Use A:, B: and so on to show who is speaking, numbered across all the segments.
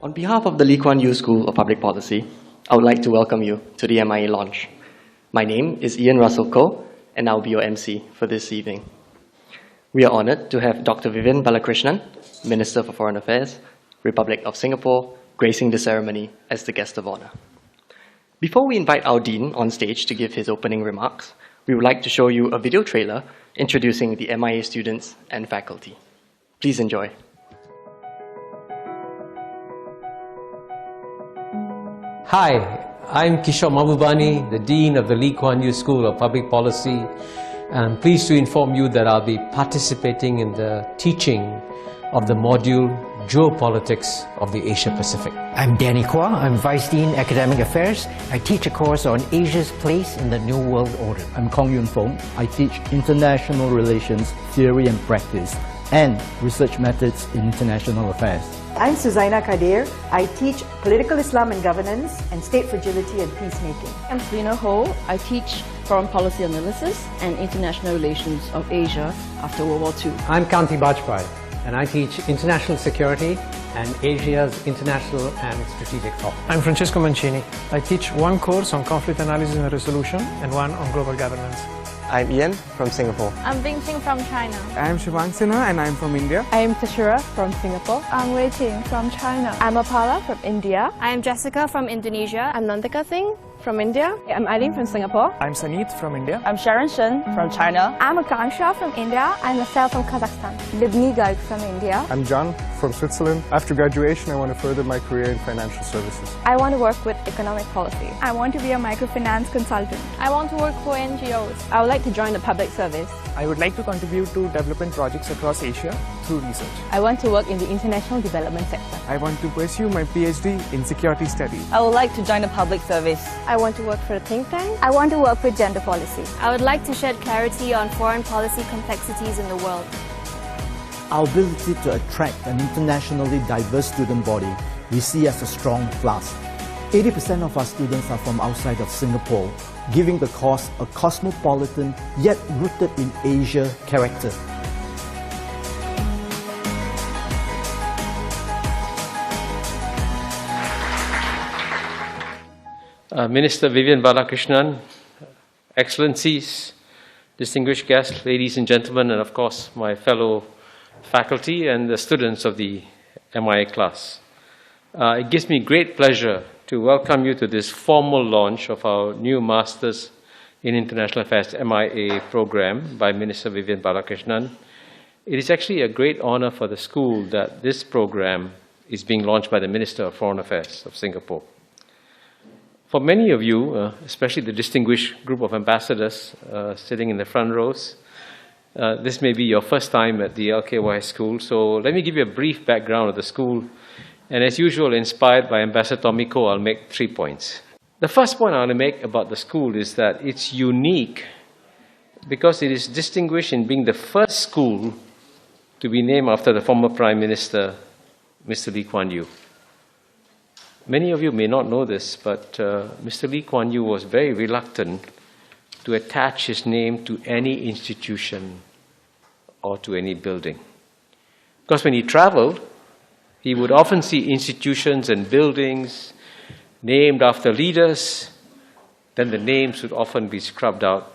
A: On behalf of the LKY School of Public Policy, I would like to welcome you to the MIA launch. My name is Ian Russell Koh, and I'll be your MC for this evening. We are honored to have Dr. Vivian Balakrishnan, Minister for Foreign Affairs, Republic of Singapore, gracing the ceremony as the guest of honor. Before we invite our Dean on stage to give his opening remarks, we would like to show you a video trailer introducing the MIA students and faculty. Please enjoy.
B: Hi, I'm Kishore Mahbubani, the Dean of the LKY School of Public Policy. I'm pleased to inform you that I'll be participating in the teaching of the module Geopolitics of the Asia Pacific.
C: I'm Danny Kuan. I'm Vice Dean Academic Affairs. I teach a course on Asia's place in the New World Order.
D: I'm Kong Yun Fong. I teach International Relations Theory and Practice and Research Methods in International Affairs.
E: I'm Suzaina Kadir. I teach Political Islam and Governance and State Fragility and Peacemaking.
F: I'm Selina Ho. I teach Foreign Policy Analysis and International Relations of Asia after World War II.
G: I'm Kanti Bajpai, and I teach International Security and Asia's International and Strategic Thought.
H: I'm Francesco Mancini. I teach one course on Conflict Analysis and Resolution and one on Global Governance.
I: I'm Ian from Singapore.
J: I'm Bingqing from China.
K: I am Shivang Sinha and I'm from India.
L: I am Tashira from Singapore.
M: I'm Wei Ting from China.
N: I'm Apala from India.
O: I am Jessica from Indonesia.
P: I'm Nandika Singh from India.
Q: I'm Eileen from Singapore.
R: I'm Sanit from India.
S: I'm Sharon Shen from China.
T: I'm Akansha from India.
E: I'm Marcel from Kazakhstan.
G: Libni Gaik from India.
D: I'm John from Switzerland. After graduation, I want to further my career in financial services.
L: I want to work with economic policy.
C: I want to be a microfinance consultant.
F: I want to work for NGOs.
P: I would like to join the public service.
R: I would like to contribute to development projects across Asia through research.
P: I want to work in the international development sector.
K: I want to pursue my PhD in security studies.
S: I would like to join the public service.
L: I want to work for a think tank.
T: I want to work with gender policy.
O: I would like to shed clarity on foreign policy complexities in the world.
D: Our ability to attract an internationally diverse student body we see as a strong plus. 80% of our students are from outside of Singapore, giving the course a cosmopolitan yet rooted in Asia character.
B: Minister Vivian Balakrishnan, Excellencies, distinguished guests, ladies and gentlemen, and of course my fellow faculty and the students of the MIA class. It gives me great pleasure to welcome you to this formal launch of our new Masters in International Affairs MIA program by Minister Vivian Balakrishnan. It is actually a great honor for the school that this program is being launched by the Minister of Foreign Affairs of Singapore. For many of you, especially the distinguished group of ambassadors sitting in the front rows, this may be your first time at the LKY School, so let me give you a brief background of the school. And as usual, inspired by Ambassador Tomiko, I'll make 3 points. The first point I want to make about the school is that it's unique because it is distinguished in being the first school to be named after the former Prime Minister, Mr. Lee Kuan Yew. Many of you may not know this, but Mr. Lee Kuan Yew was very reluctant to attach his name to any institution or to any building. Because when he traveled, he would often see institutions and buildings named after leaders, then the names would often be scrubbed out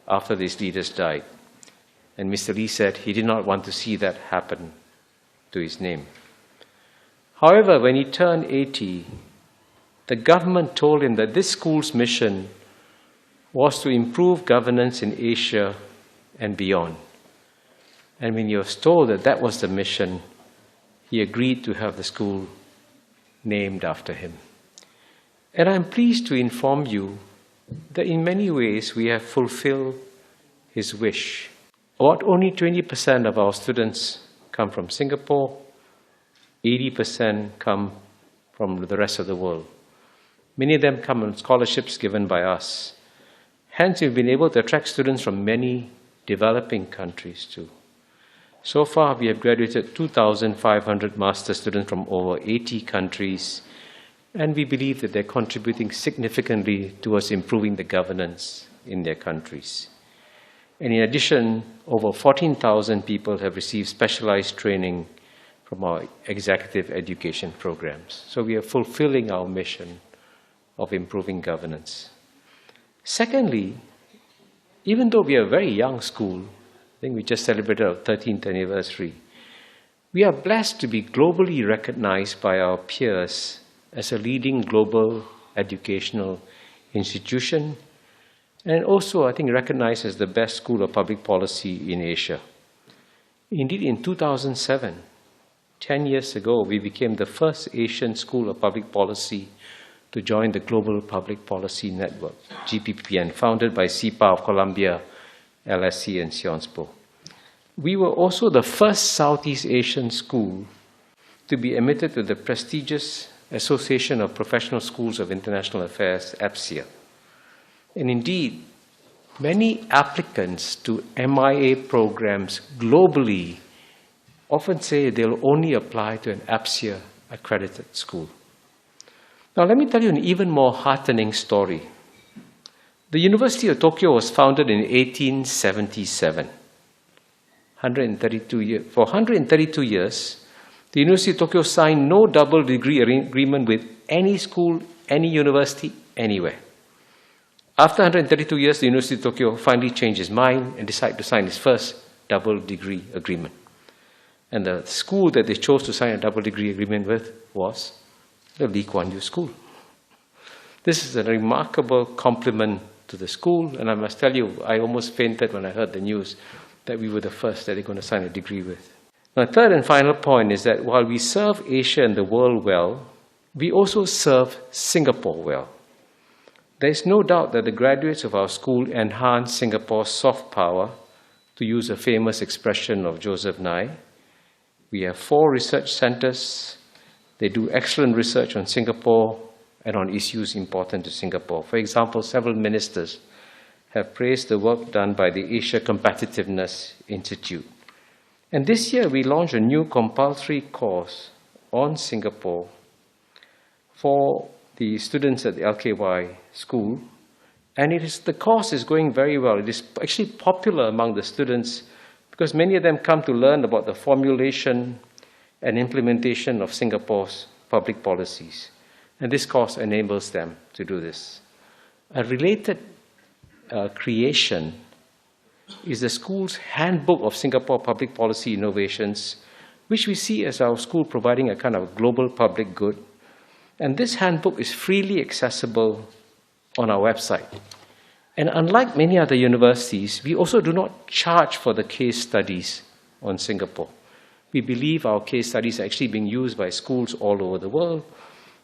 B: after these leaders died. And Mr. Lee said he did not want to see that happen to his name. However, when he turned 80, the government told him that this school's mission was to improve governance in Asia and beyond. And when he was told that that was the mission, he agreed to have the school named after him. And I'm pleased to inform you that in many ways we have fulfilled his wish. About only 20% of our students come from Singapore, 80% come from the rest of the world. Many of them come on scholarships given by us. Hence, we've been able to attract students from many developing countries too. So far, we have graduated 2,500 master students from over 80 countries, and we believe that they're contributing significantly towards improving the governance in their countries. And in addition, over 14,000 people have received specialized training from our executive education programs. So we are fulfilling our mission of improving governance. Secondly, even though we are a very young school, I think we just celebrated our 13th anniversary, we are blessed to be globally recognized by our peers as a leading global educational institution, and also, I think, recognized as the best school of public policy in Asia. Indeed, in 2007, 10 years ago, we became the first Asian school of public policy to join the Global Public Policy Network, GPPN, founded by CIPA of Columbia, LSE, and Sionspor. We were also the first Southeast Asian school to be admitted to the prestigious Association of Professional Schools of International Affairs, APSIA. And indeed, many applicants to MIA programs globally often say they'll only apply to an APSIA accredited school. Now, let me tell you an even more heartening story. The University of Tokyo was founded in 1877. For 132 years, the University of Tokyo signed no double degree agreement with any school, any university, anywhere. After 132 years, the University of Tokyo finally changed its mind and decided to sign its first double degree agreement. And the school that they chose to sign a double degree agreement with was the Lee Kuan Yew School. This is a remarkable compliment to the school, and I must tell you, I almost fainted when I heard the news that we were the first that they're going to sign a degree with. My third and final point is that while we serve Asia and the world well, we also serve Singapore well. There is no doubt that the graduates of our school enhance Singapore's soft power, to use a famous expression of Joseph Nye. We have 4 research centers. They do excellent research on Singapore and on issues important to Singapore. For example, several ministers have praised the work done by the Asia Competitiveness Institute. And this year, we launched a new compulsory course on Singapore for the students at the LKY School. And the course is going very well. It is actually popular among the students because many of them come to learn about the formulation and implementation of Singapore's public policies. And this course enables them to do this. A related creation is the school's Handbook of Singapore Public Policy Innovations, which we see as our school providing a kind of global public good. And this handbook is freely accessible on our website. And unlike many other universities, we also do not charge for the case studies on Singapore. We believe our case studies are actually being used by schools all over the world,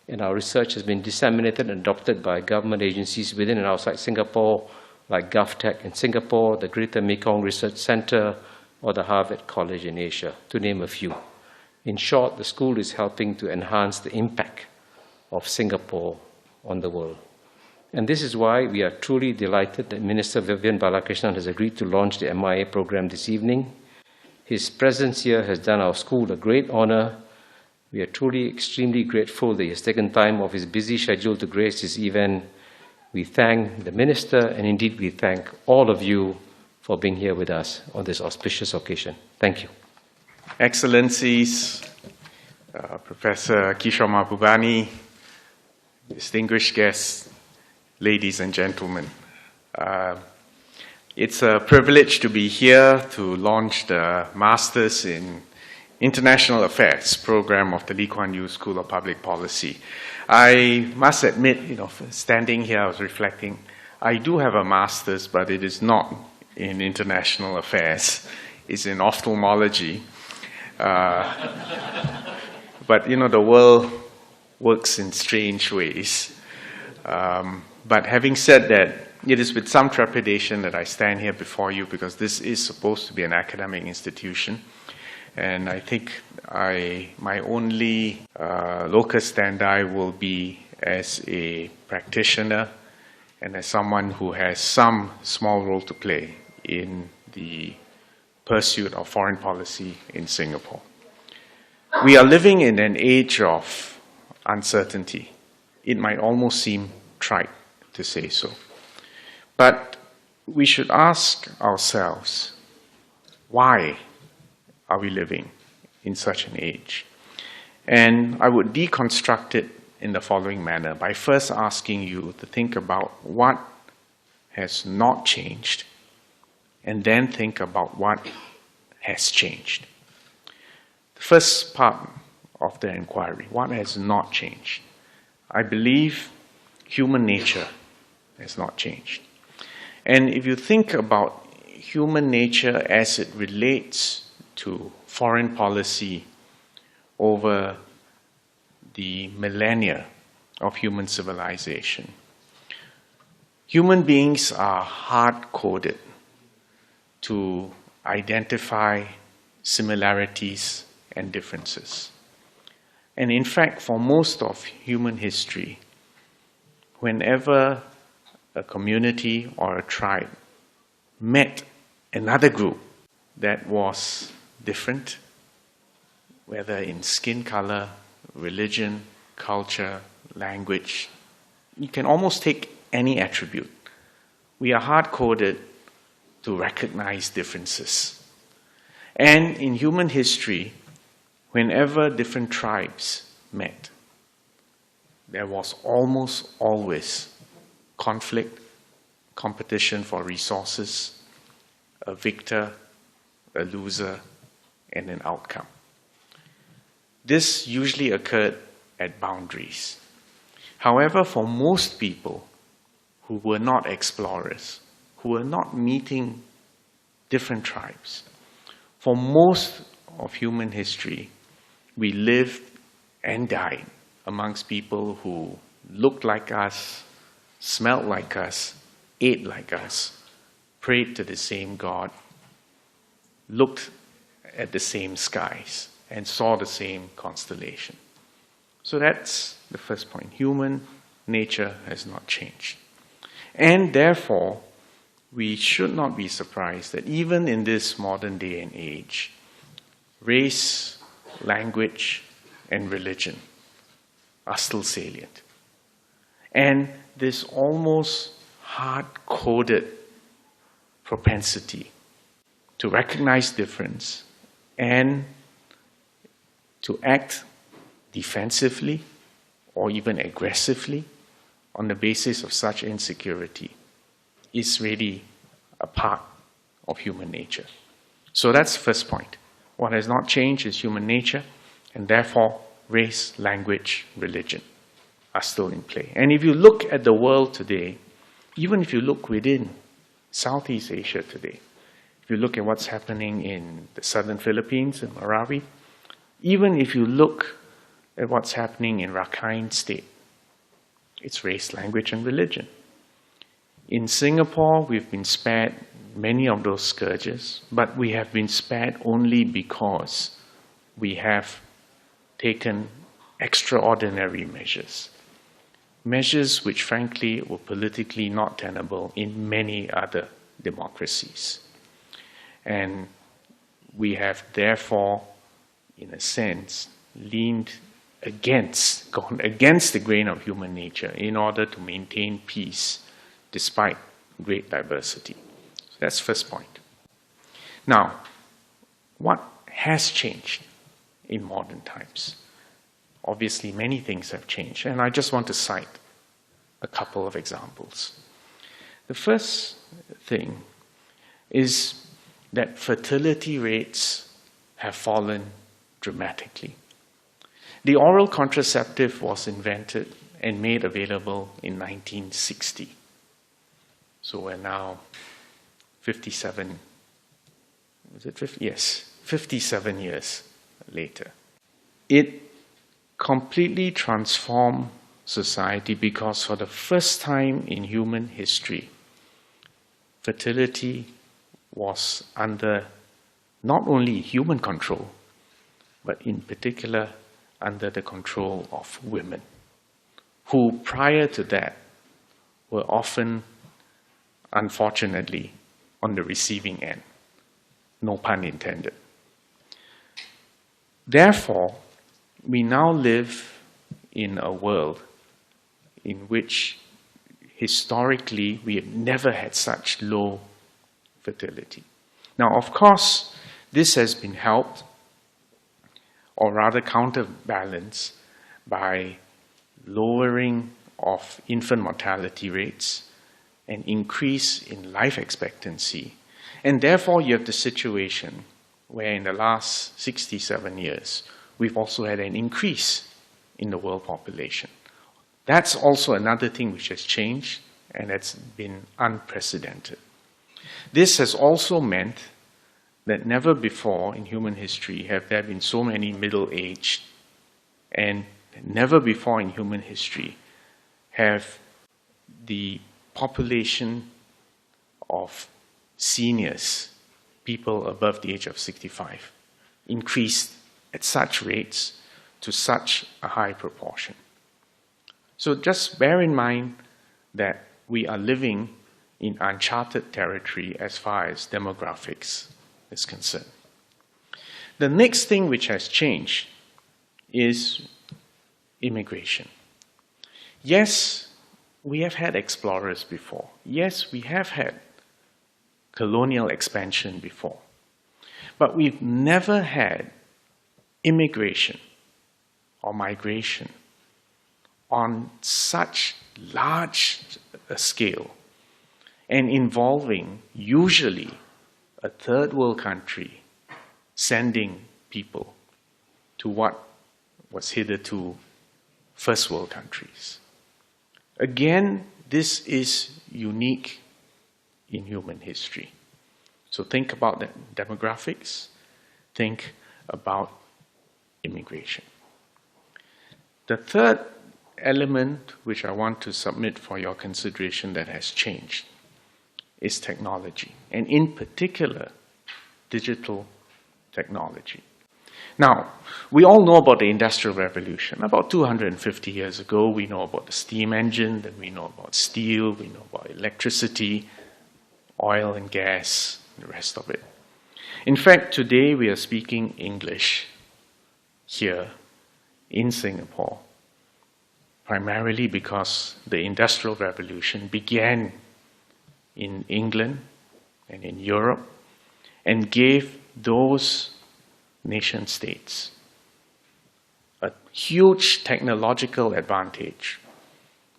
B: and our research has been disseminated and adopted by government agencies within and outside Singapore, like GovTech in Singapore, the Greater Mekong Research Center, or the Harvard College in Asia, to name a few. In short, the school is helping to enhance the impact of Singapore on the world. And this is why we are truly delighted that Minister Vivian Balakrishnan has agreed to launch the MIA program this evening. His presence here has done our school a great honor. We are truly extremely grateful that he has taken time off his busy schedule to grace this event. We thank the Minister, and indeed we thank all of you for being here with us on this auspicious occasion. Thank you.
J: Excellencies, Professor Kishore Mahbubani, distinguished guests, ladies and gentlemen. It's a privilege to be here to launch the Masters in International Affairs program of the Lee Kuan Yew School of Public Policy. I must admit, standing here, I was reflecting, I do have a master's, but it is not in international affairs. It's in ophthalmology. But, the world works in strange ways. But having said that, it is with some trepidation that I stand here before you because this is supposed to be an academic institution. And I think my only locus standi will be as a practitioner and as someone who has some small role to play in the pursuit of foreign policy in Singapore. We are living in an age of uncertainty. It might almost seem trite to say so. But we should ask ourselves, why are we living in such an age. And I would deconstruct it in the following manner, by first asking you to think about what has not changed, and then think about what has changed. The first part of the inquiry, what has not changed? I believe human nature has not changed. And if you think about human nature as it relates to foreign policy over the millennia of human civilization, human beings are hard-coded to identify similarities and differences. And in fact, for most of human history, whenever a community or a tribe met another group that was different, whether in skin color, religion, culture, language, you can almost take any attribute. We are hard-coded to recognize differences. And in human history, whenever different tribes met, there was almost always conflict, competition for resources, a victor, a loser, and an outcome. This usually occurred at boundaries. However, for most people who were not explorers, who were not meeting different tribes, for most of human history, we lived and died amongst people who looked like us, smelled like us, ate like us, prayed to the same God, looked at the same skies, and saw the same constellation. So that's the first point. Human nature has not changed. And therefore, we should not be surprised that even in this modern day and age, race, language, and religion are still salient. And this almost hard-coded propensity to recognize difference and to act defensively or even aggressively on the basis of such insecurity is really a part of human nature. So that's the first point. What has not changed is human nature, and therefore race, language, religion are still in play. And if you look at the world today, even if you look within Southeast Asia today, if you look at what's happening in the southern Philippines, in Marawi, even if you look at what's happening in Rakhine State, it's race, language, and religion. In Singapore, we've been spared many of those scourges, but we have been spared only because we have taken extraordinary measures. Measures which, frankly, were politically not tenable in many other democracies. And we have therefore, in a sense, gone against the grain of human nature in order to maintain peace despite great diversity. So that's the first point. Now, what has changed in modern times? Obviously, many things have changed, and I just want to cite a couple of examples. The first thing is that fertility rates have fallen dramatically. The oral contraceptive was invented and made available in 1960. So we're now 57, was it 50? Yes, 57 years later. It completely transformed society because for the first time in human history, fertility was under not only human control, but in particular under the control of women, who prior to that were often, unfortunately, on the receiving end. No pun intended. Therefore, we now live in a world in which historically we have never had such low fertility. Now, of course, this has been helped or rather counterbalance by lowering of infant mortality rates, an increase in life expectancy. And therefore, you have the situation where in the last 67 years, we've also had an increase in the world population. That's also another thing which has changed, and that's been unprecedented. This has also meant that never before in human history have there been so many middle-aged, and never before in human history have the population of seniors, people above the age of 65, increased at such rates to such a high proportion. So just bear in mind that we are living in uncharted territory as far as demographics is concerned. The next thing which has changed is immigration. Yes, we have had explorers before. Yes, we have had colonial expansion before. But we've never had immigration or migration on such large a scale and involving usually a third world country sending people to what was hitherto first world countries. Again, this is unique in human history. So think about the demographics, think about immigration. The third element which I want to submit for your consideration that has changed is technology, and in particular, digital technology. Now, we all know about the Industrial Revolution. About 250 years ago, we know about the steam engine, then we know about steel, we know about electricity, oil and gas, and the rest of it. In fact, today we are speaking English here in Singapore, primarily because the Industrial Revolution began in England and in Europe and gave those nation states a huge technological advantage,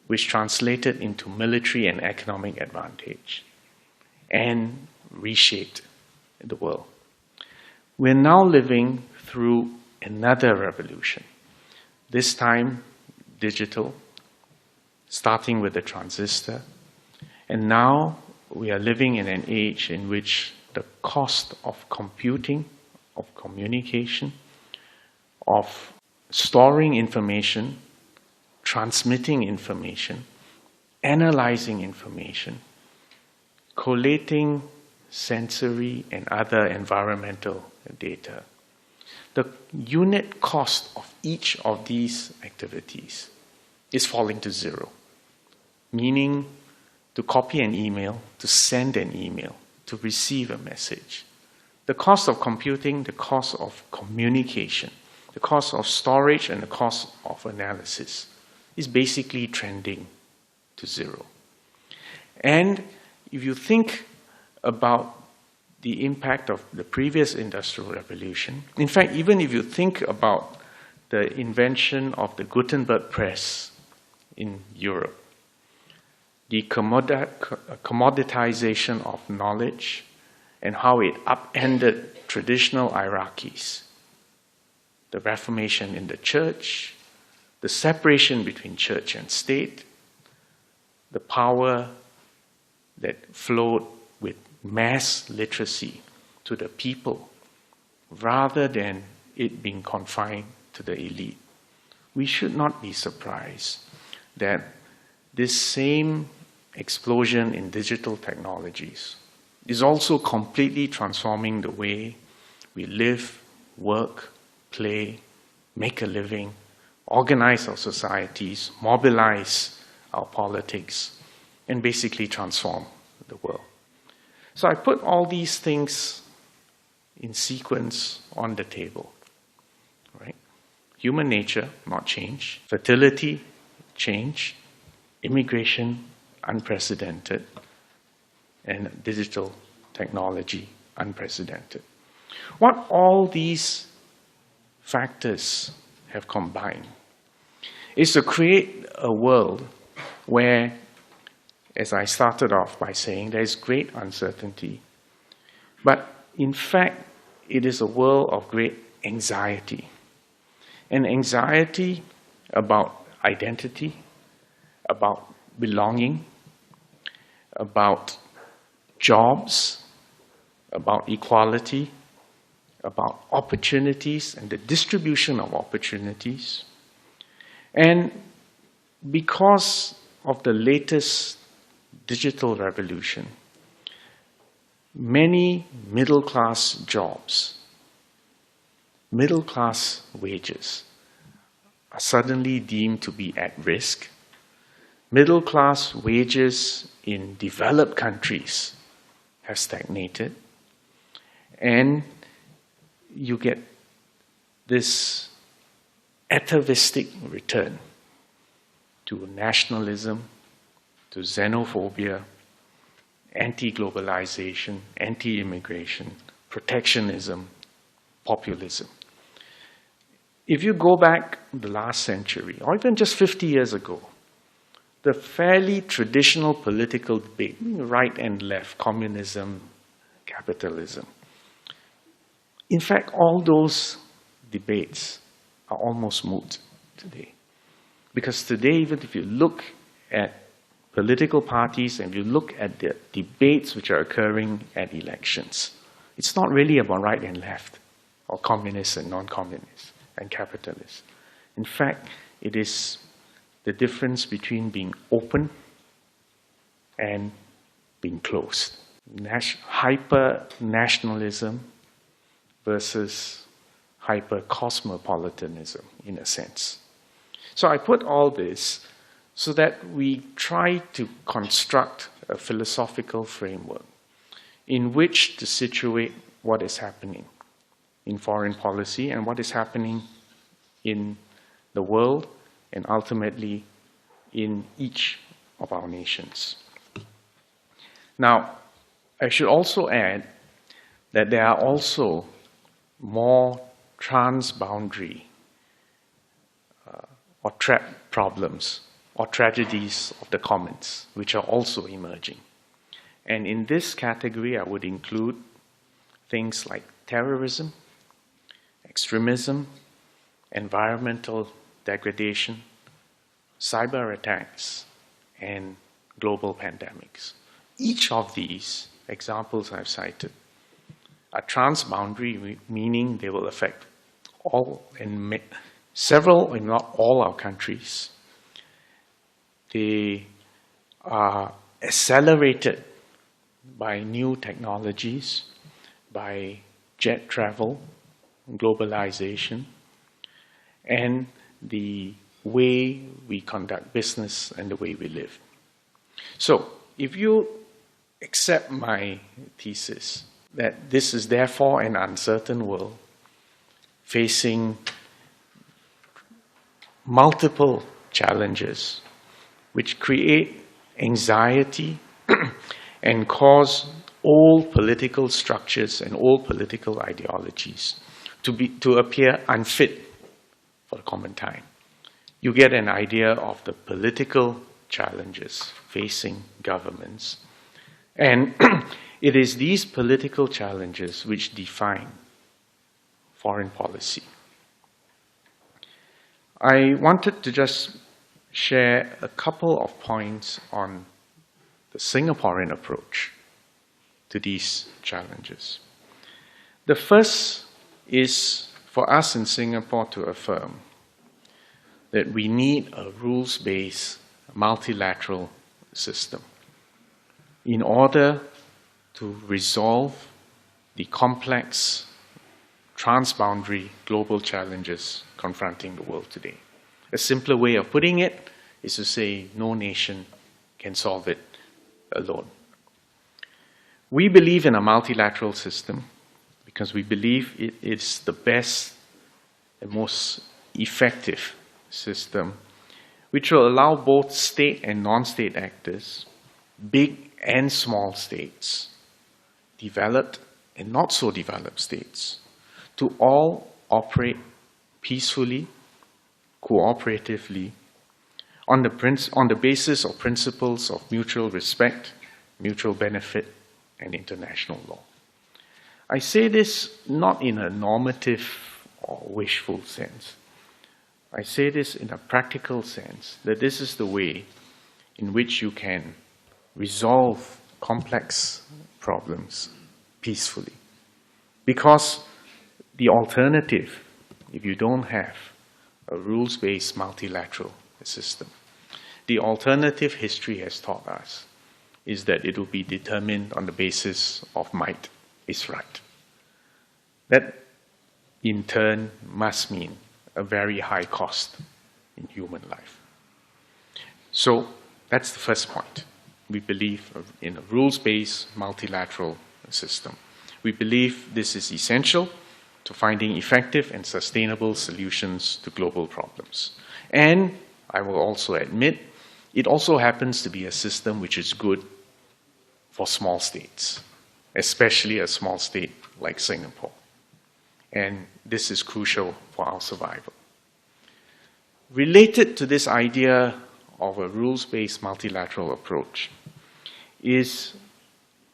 J: which translated into military and economic advantage and reshaped the world. We're now living through another revolution, this time digital, starting with the transistor. And now we are living in an age in which the cost of computing, of communication, of storing information, transmitting information, analyzing information, collating sensory and other environmental data. The unit cost of each of these activities is falling to zero, meaning to copy an email, to send an email, to receive a message. The cost of computing, the cost of communication, the cost of storage, and the cost of analysis is basically trending to zero. And if you think about the impact of the previous Industrial Revolution, in fact, even if you think about the invention of the Gutenberg press in Europe, the commoditization of knowledge and how it upended traditional hierarchies, the Reformation in the church, the separation between church and state, the power that flowed with mass literacy to the people rather than it being confined to the elite. We should not be surprised that this same explosion in digital technologies is also completely transforming the way we live, work, play, make a living, organize our societies, mobilize our politics, and basically transform the world. So I put all these things in sequence on the table, right? Human nature, not change. Fertility, change. Immigration, unprecedented. And digital technology, unprecedented. What all these factors have combined is to create a world where, as I started off by saying, there is great uncertainty. But in fact, it is a world of great anxiety. And anxiety about identity, about belonging, about jobs, about equality, about opportunities and the distribution of opportunities. And because of the latest digital revolution, many middle-class jobs, middle-class wages are suddenly deemed to be at risk. Middle-class wages in developed countries have stagnated. And you get this atavistic return to nationalism, to xenophobia, anti-globalization, anti-immigration, protectionism, populism. If you go back the last century, or even just 50 years ago, the fairly traditional political debate, right and left, communism, capitalism, in fact, all those debates are almost moot today. Because today, even if you look at political parties and you look at the debates which are occurring at elections, it's not really about right and left, or communists and non-communists, and capitalists. In fact, it is the difference between being open and being closed. Hyper-nationalism versus hyper-cosmopolitanism, in a sense. So I put all this so that we try to construct a philosophical framework in which to situate what is happening in foreign policy and what is happening in the world and ultimately in each of our nations. Now, I should also add that there are also more transboundary or trap problems or tragedies of the commons, which are also emerging. And in this category, I would include things like terrorism, extremism, environmental degradation, cyber attacks, and global pandemics. Each of these examples I've cited are transboundary, meaning they will affect all and several, if not all, our countries. They are accelerated by new technologies, by jet travel, globalization, and the way we conduct business and the way we live. So, if you accept my thesis that this is therefore an uncertain world facing multiple challenges which create anxiety and cause all political structures and all political ideologies to appear unfit for the common time. You get an idea of the political challenges facing governments. And it is these political challenges which define foreign policy. I wanted to just share a couple of points on the Singaporean approach to these challenges. The first is for us in Singapore to affirm that we need a rules-based multilateral system in order to resolve the complex transboundary global challenges confronting the world today. A simpler way of putting it is to say no nation can solve it alone. We believe in a multilateral system because we believe it is the best and most effective system which will allow both state and non-state actors, big and small states, developed and not so developed states, to all operate peacefully, cooperatively, on the basis of principles of mutual respect, mutual benefit, and international law. I say this not in a normative or wishful sense. I say this in a practical sense, that this is the way in which you can resolve complex problems peacefully. Because the alternative, if you don't have a rules-based multilateral system, the alternative history has taught us is that it will be determined on the basis of might is right. That, in turn, must mean a very high cost in human life. So, that's the first point. We believe in a rules-based multilateral system. We believe this is essential to finding effective and sustainable solutions to global problems. And I will also admit, it also happens to be a system which is good for small states, especially a small state like Singapore. And this is crucial for our survival. Related to this idea of a rules-based multilateral approach is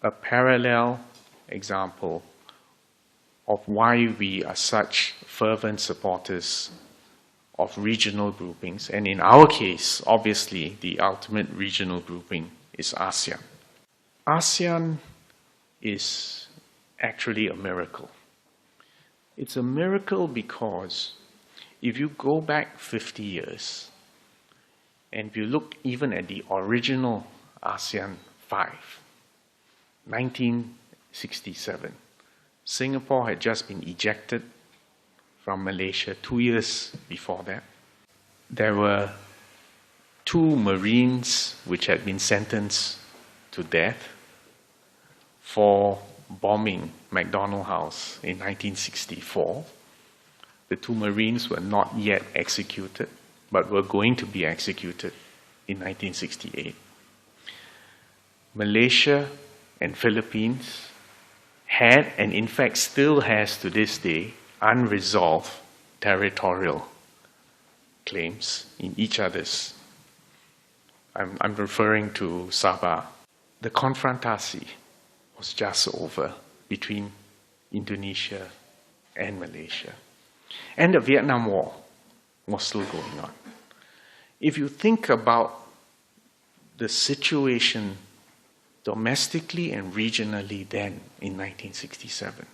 J: a parallel example of why we are such fervent supporters of regional groupings. And in our case, obviously, the ultimate regional grouping is ASEAN. ASEAN is actually a miracle. It's a miracle because if you go back 50 years, and if you look even at the original ASEAN 5, 1967, Singapore had just been ejected from Malaysia 2 years before that. There were 2 Marines which had been sentenced to death for bombing McDonald House in 1964. The 2 Marines were not yet executed, but were going to be executed in 1968. Malaysia and Philippines had, and in fact still has to this day, unresolved territorial claims in each other's. I'm referring to Sabah. The confrontasi was just over between Indonesia and Malaysia. And the Vietnam War was still going on. If you think about the situation domestically and regionally then in 1967,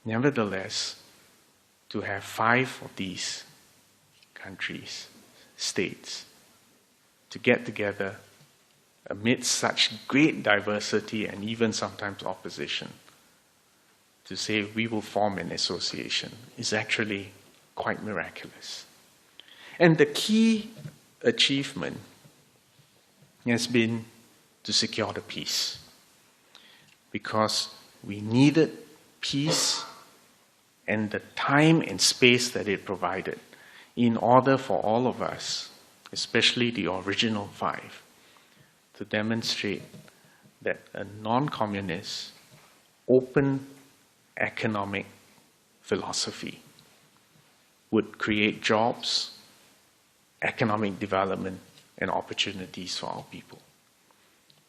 J: nevertheless, to have 5 of these countries, states, to get together amidst such great diversity and even sometimes opposition, to say we will form an association is actually quite miraculous. And the key achievement has been to secure the peace, because we needed peace and the time and space that it provided in order for all of us, especially the original 5, to demonstrate that a non-communist, open economic philosophy would create jobs, economic development, and opportunities for our people.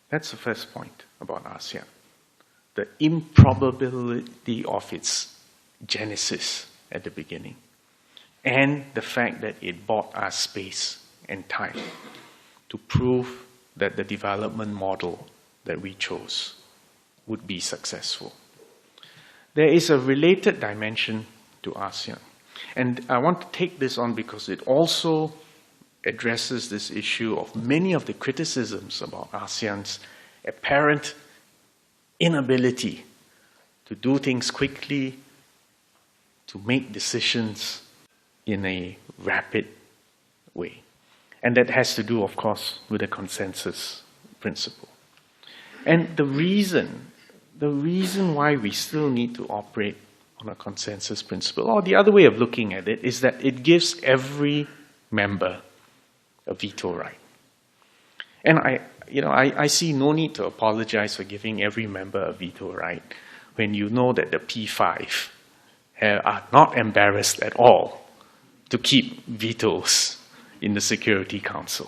J: That's the first point about ASEAN. The improbability of its genesis at the beginning, and the fact that it bought us space and time to prove that the development model that we chose would be successful. There is a related dimension to ASEAN, and I want to take this on because it also addresses this issue of many of the criticisms about ASEAN's apparent inability to do things quickly, to make decisions in a rapid way. And that has to do, of course, with the consensus principle. And the reason why we still need to operate on a consensus principle, or the other way of looking at it, is that it gives every member a veto right. And I see no need to apologize for giving every member a veto right when you know that the P5 are not embarrassed at all to keep vetoes in the Security Council.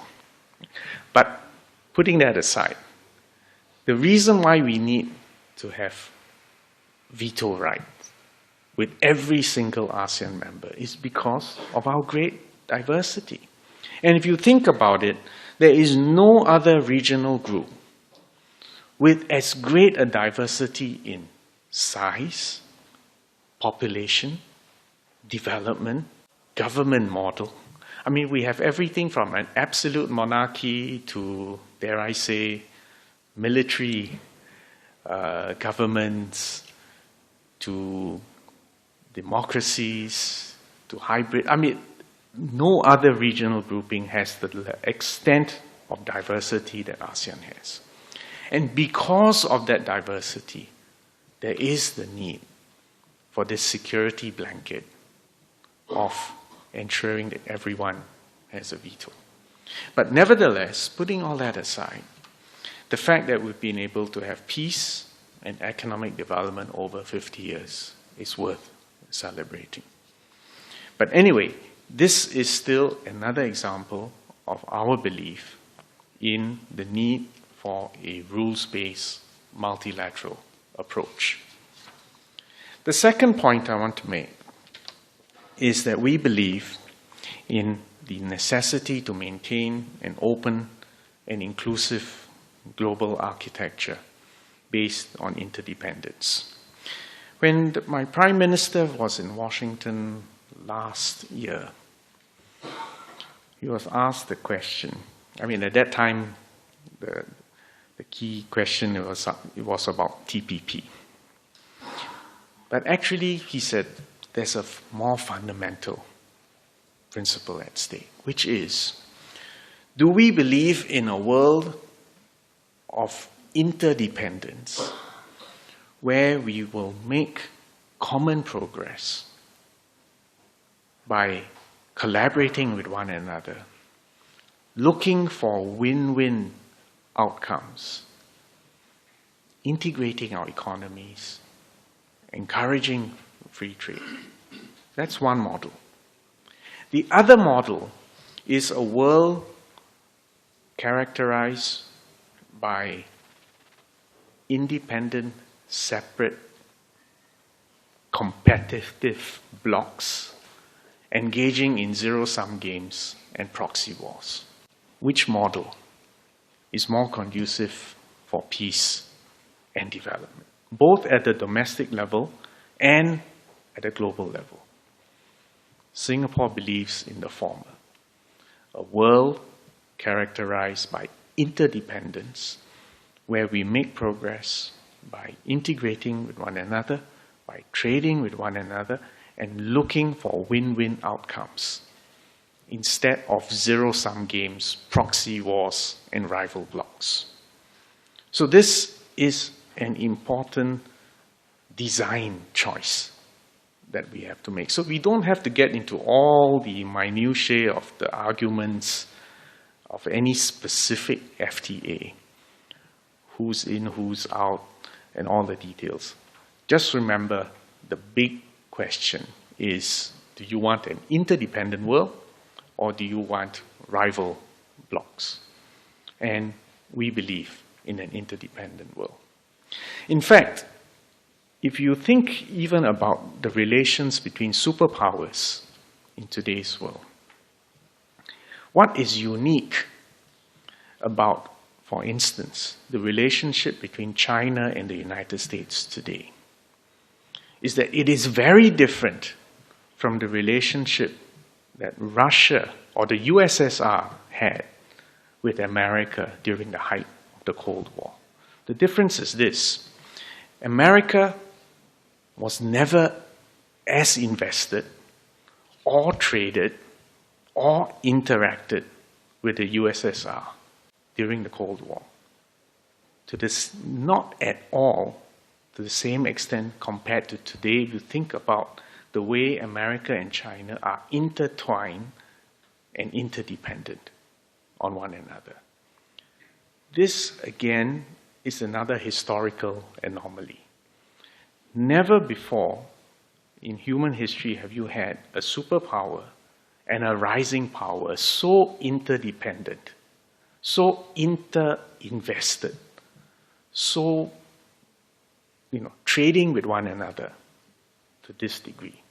J: But putting that aside, the reason why we need to have veto rights with every single ASEAN member is because of our great diversity. And if you think about it, there is no other regional group with as great a diversity in size, population, development, government model. I mean, we have everything from an absolute monarchy to, dare I say, military governments, to democracies, to hybrid. I mean, no other regional grouping has the extent of diversity that ASEAN has. And because of that diversity, there is the need for this security blanket of ensuring that everyone has a veto. But nevertheless, putting all that aside, the fact that we've been able to have peace and economic development over 50 years is worth celebrating. But anyway, this is still another example of our belief in the need for a rules-based multilateral approach. The second point I want to make is that we believe in the necessity to maintain an open and inclusive global architecture based on interdependence. When my Prime Minister was in Washington last year, he was asked the question. I mean, at that time, the key question it was about TPP. But actually, he said, there's a more fundamental principle at stake, which is, do we believe in a world of interdependence where we will make common progress by collaborating with one another, looking for win-win outcomes, integrating our economies, encouraging free trade? That's one model. The other model is a world characterized by independent, separate, competitive blocs engaging in zero-sum games and proxy wars. Which model is more conducive for peace and development, both at the domestic level and at a global level? Singapore believes in the former, a world characterized by interdependence, where we make progress by integrating with one another, by trading with one another, and looking for win-win outcomes, instead of zero-sum games, proxy wars, and rival blocs. So this is an important design choice that we have to make. So we don't have to get into all the minutiae of the arguments of any specific FTA, who's in, who's out, and all the details. Just remember, the big question is, do you want an interdependent world, or do you want rival blocs? And we believe in an interdependent world. In fact, if you think even about the relations between superpowers in today's world, what is unique about, for instance, the relationship between China and the United States today is that it is very different from the relationship that Russia or the USSR had with America during the height of the Cold War. The difference is this: America was never as invested or traded or interacted with the USSR during the Cold War. To this, not at all to the same extent compared to today. If you think about the way America and China are intertwined and interdependent on one another. This, again, is another historical anomaly. Never before in human history have you had a superpower and a rising power, so interdependent, so inter-invested, so trading with one another to this degree.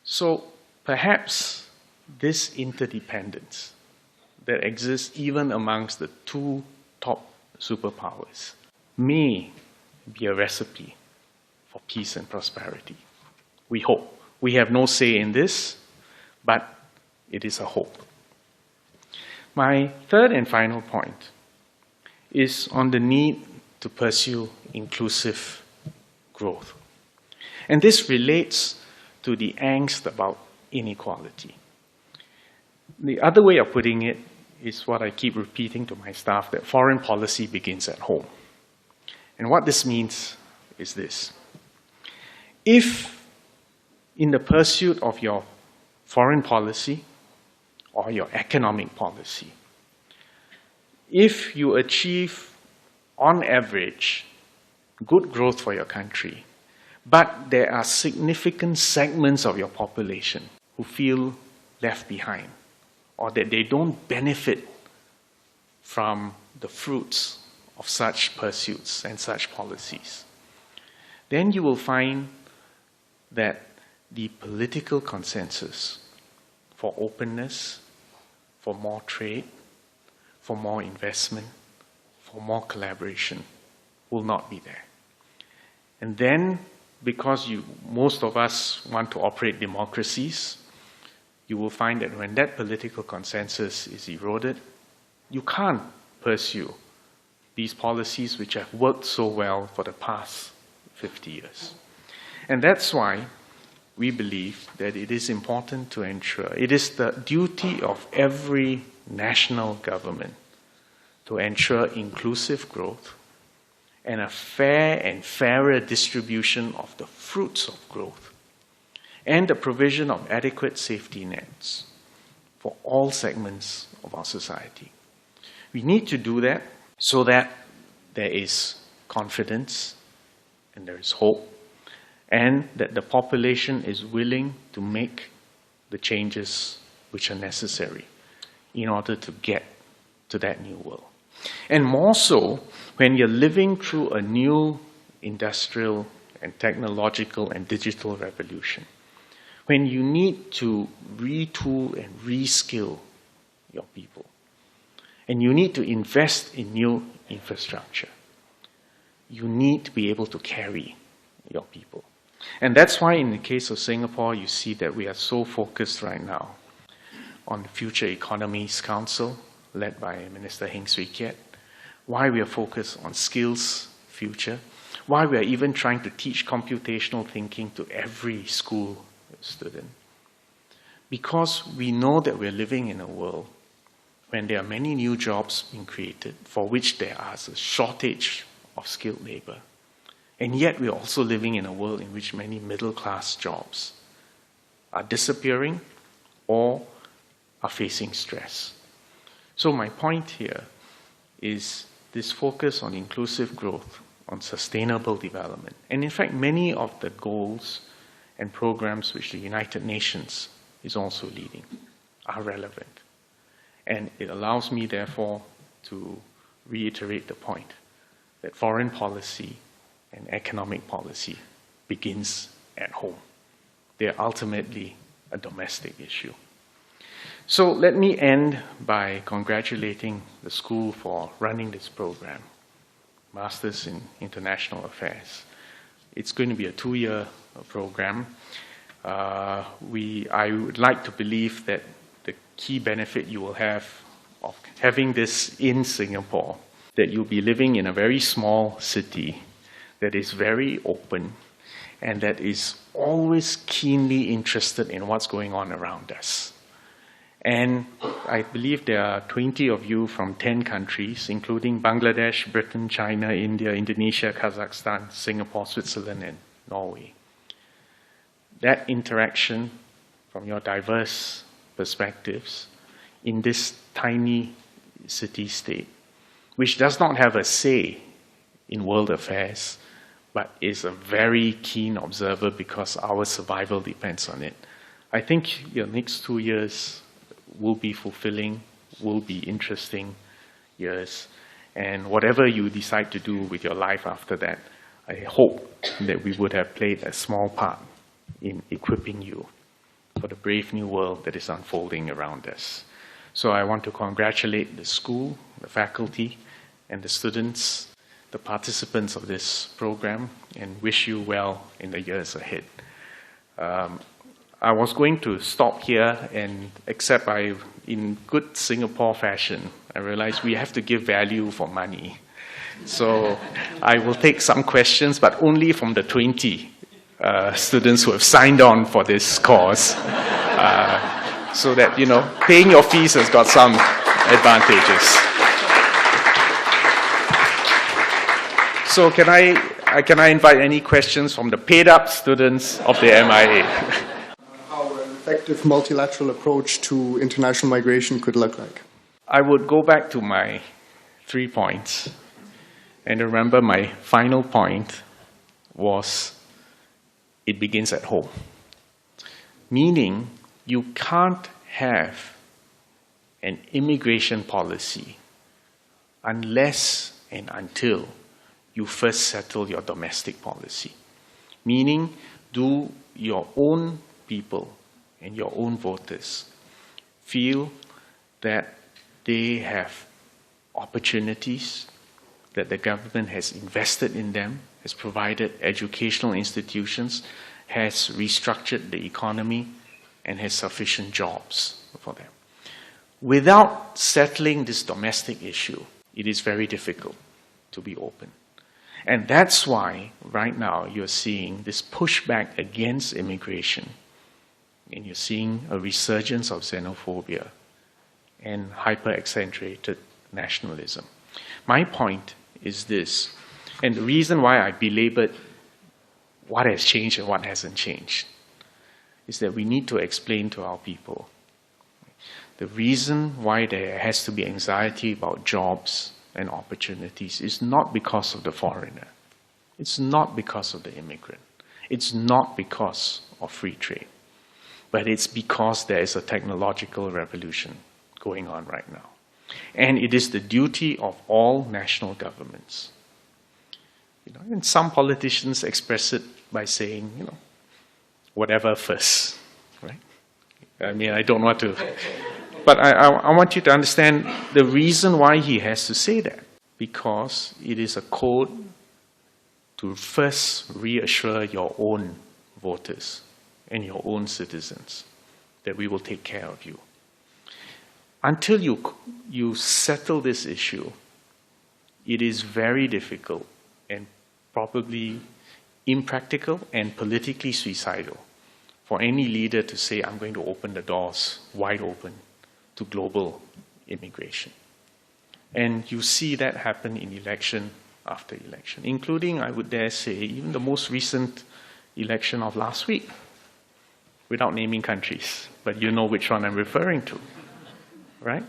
J: So perhaps this interdependence that exists even amongst the two top superpowers may be a recipe for peace and prosperity. We hope. We have no say in this, but it is a hope. My third and final point is on the need to pursue inclusive growth. And this relates to the angst about inequality. The other way of putting it is what I keep repeating to my staff, that foreign policy begins at home. And what this means is this. If in the pursuit of your foreign policy or your economic policy, if you achieve, on average, good growth for your country, but there are significant segments of your population who feel left behind, or that they don't benefit from the fruits of such pursuits and such policies, then you will find that the political consensus for openness, for more trade, for more investment, for more collaboration will not be there. And then, because most of us want to operate democracies, you will find that when that political consensus is eroded, you can't pursue these policies which have worked so well for the past 50 years. And that's why we believe that it is important to ensure, it is the duty of every national government to ensure inclusive growth and a fair and fairer distribution of the fruits of growth, and the provision of adequate safety nets for all segments of our society. We need to do that so that there is confidence and there is hope, and that the population is willing to make the changes which are necessary in order to get to that new world. And more so when you're living through a new industrial and technological and digital revolution, when you need to retool and reskill your people, and you need to invest in new infrastructure, you need to be able to carry your people. And that's why in the case of Singapore, you see that we are so focused right now on the Future Economies Council, led by Minister Heng Swee Keat, why we are focused on skills future, why we are even trying to teach computational thinking to every school student. Because we know that we're living in a world when there are many new jobs being created for which there is a shortage of skilled labor. And yet we're also living in a world in which many middle-class jobs are disappearing or are facing stress. So my point here is this focus on inclusive growth, on sustainable development. And in fact, many of the goals and programs which the United Nations is also leading are relevant. And it allows me, therefore, to reiterate the point that foreign policy and economic policy begins at home. They're ultimately a domestic issue. So let me end by congratulating the school for running this program, Masters in International Affairs. It's going to be a 2-year program. I would like to believe that the key benefit you will have of having this in Singapore, that you'll be living in a very small city that is very open and that is always keenly interested in what's going on around us. And I believe there are 20 of you from 10 countries, including Bangladesh, Britain, China, India, Indonesia, Kazakhstan, Singapore, Switzerland, and Norway. That interaction from your diverse perspectives in this tiny city-state, which does not have a say in world affairs, but is a very keen observer because our survival depends on it. I think your next 2 years will be fulfilling, will be interesting years. And whatever you decide to do with your life after that, I hope that we would have played a small part in equipping you for the brave new world that is unfolding around us. So I want to congratulate the school, the faculty, and the students, the participants of this program, and wish you well in the years ahead. I was going to stop here, except in good Singapore fashion, I realized we have to give value for money. So I will take some questions, but only from the 20 students who have signed on for this course. So that, paying your fees has got some advantages. So can I invite any questions from the paid-up students of the MIA?
N: How an effective multilateral approach to international migration could look like?
J: I would go back to my 3 points. And remember, my final point was, it begins at home. Meaning, you can't have an immigration policy unless and until you first settle your domestic policy. Meaning, do your own people and your own voters feel that they have opportunities, that the government has invested in them, has provided educational institutions, has restructured the economy, and has sufficient jobs for them. Without settling this domestic issue, it is very difficult to be open. And that's why, right now, you're seeing this pushback against immigration. And you're seeing a resurgence of xenophobia and hyper-accentuated nationalism. My point is this, and the reason why I belabored what has changed and what hasn't changed, is that we need to explain to our people the reason why there has to be anxiety about jobs and opportunities is not because of the foreigner. It's not because of the immigrant. It's not because of free trade. But it's because there is a technological revolution going on right now. And it is the duty of all national governments. And some politicians express it by saying, whatever first, right? I mean, I don't want to, but I want you to understand the reason why he has to say that. Because it is a code to first reassure your own voters and your own citizens that we will take care of you. Until you settle this issue, it is very difficult and probably impractical and politically suicidal for any leader to say, I'm going to open the doors wide open to global immigration. And you see that happen in election after election, including, I would dare say, even the most recent election of last week, without naming countries, but you know which one I'm referring to, right?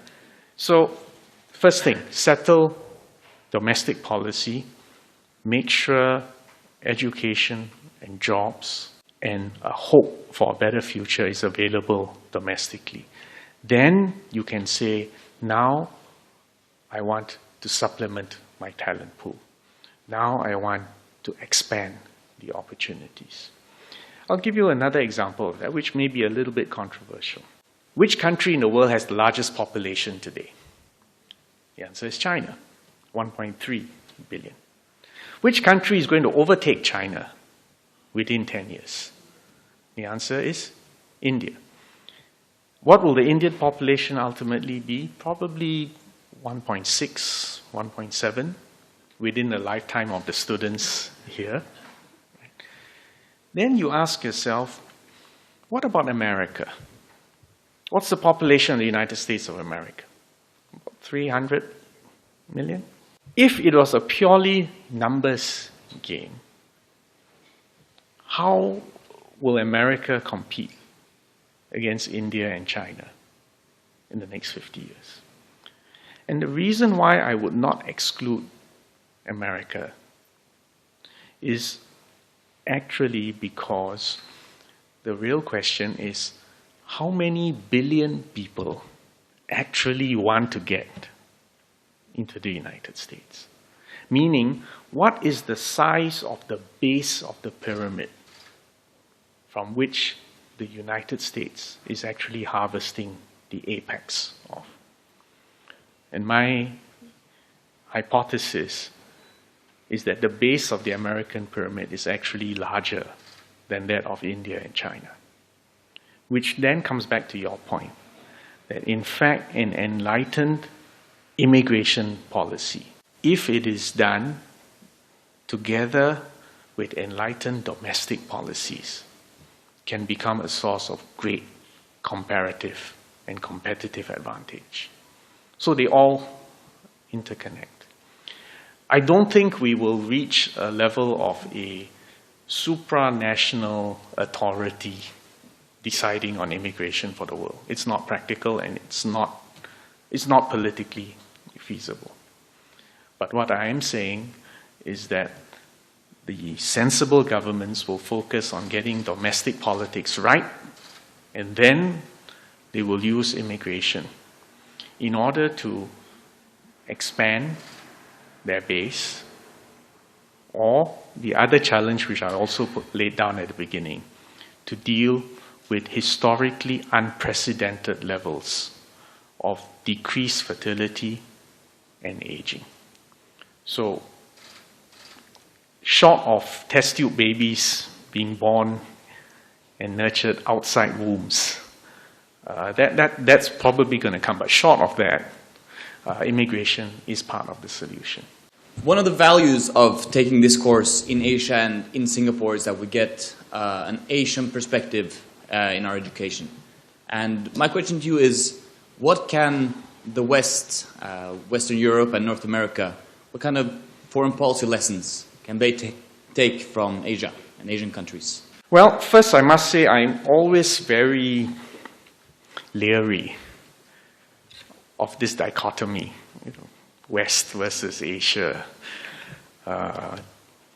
J: So, first thing, settle domestic policy, make sure education and jobs and a hope for a better future is available domestically. Then you can say, now I want to supplement my talent pool. Now I want to expand the opportunities. I'll give you another example of that, which may be a little bit controversial. Which country in the world has the largest population today? The answer is China, 1.3 billion. Which country is going to overtake China within 10 years? The answer is India. What will the Indian population ultimately be? Probably 1.6, 1.7 within the lifetime of the students here. Then you ask yourself, what about America? What's the population of the United States of America? About 300 million? If it was a purely numbers game, how will America compete against India and China in the next 50 years? And the reason why I would not exclude America is actually because the real question is, how many billion people actually want to get into the United States? Meaning, what is the size of the base of the pyramid from which the United States is actually harvesting the apex of? And my hypothesis is that the base of the American pyramid is actually larger than that of India and China. Which then comes back to your point, that in fact an enlightened immigration policy, if it is done together with enlightened domestic policies, can become a source of great comparative and competitive advantage. So they all interconnect. I don't think we will reach a level of a supranational authority deciding on immigration for the world. It's not practical and it's not politically feasible. But what I am saying is that the sensible governments will focus on getting domestic politics right, and then they will use immigration in order to expand their base, or the other challenge which I also laid down at the beginning, to deal with historically unprecedented levels of decreased fertility and aging. So, short of test tube babies being born and nurtured outside wombs, that's probably going to come. But short of that, immigration is part of the solution.
Q: One of the values of taking this course in Asia and in Singapore is that we get an Asian perspective in our education. And my question to you is, what can the West, Western Europe and North America, what kind of foreign policy lessons can they take from Asia and Asian countries?
J: Well, first I must say I'm always very leery of this dichotomy, West versus Asia,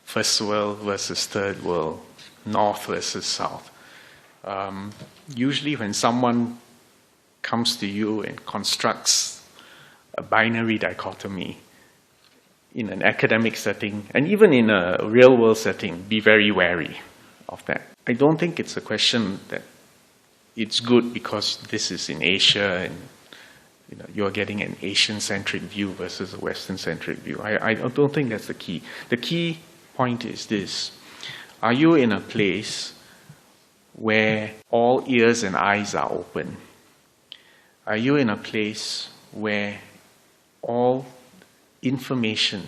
J: first world versus third world, North versus South. Usually when someone comes to you and constructs a binary dichotomy in an academic setting, and even in a real-world setting, be very wary of that. I don't think it's a question that it's good because this is in Asia and you're getting an Asian-centric view versus a Western-centric view. I don't think that's the key. The key point is this. Are you in a place where all ears and eyes are open? Are you in a place where all information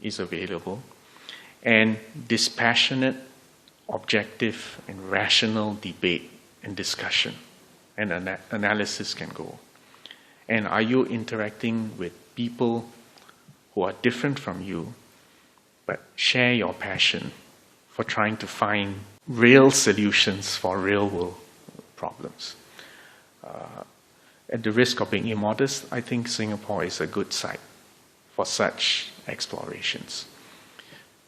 J: is available and dispassionate, objective, and rational debate and discussion and analysis can go? And are you interacting with people who are different from you but share your passion for trying to find real solutions for real-world problems? At the risk of being immodest, I think Singapore is a good site for such explorations,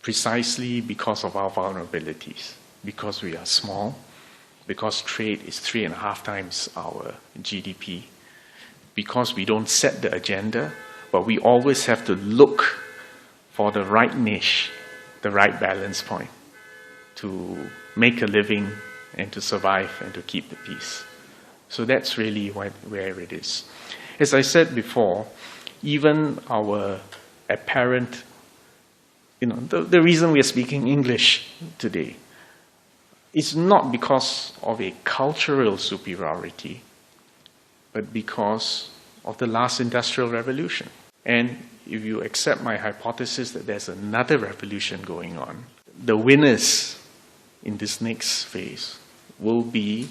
J: precisely because of our vulnerabilities, because we are small, because trade is 3.5 times our GDP, because we don't set the agenda, but we always have to look for the right niche, the right balance point to make a living and to survive and to keep the peace. So that's really where it is. As I said before, even our apparent, the reason we are speaking English today is not because of a cultural superiority, but because of the last industrial revolution. And if you accept my hypothesis that there's another revolution going on, the winners in this next phase will be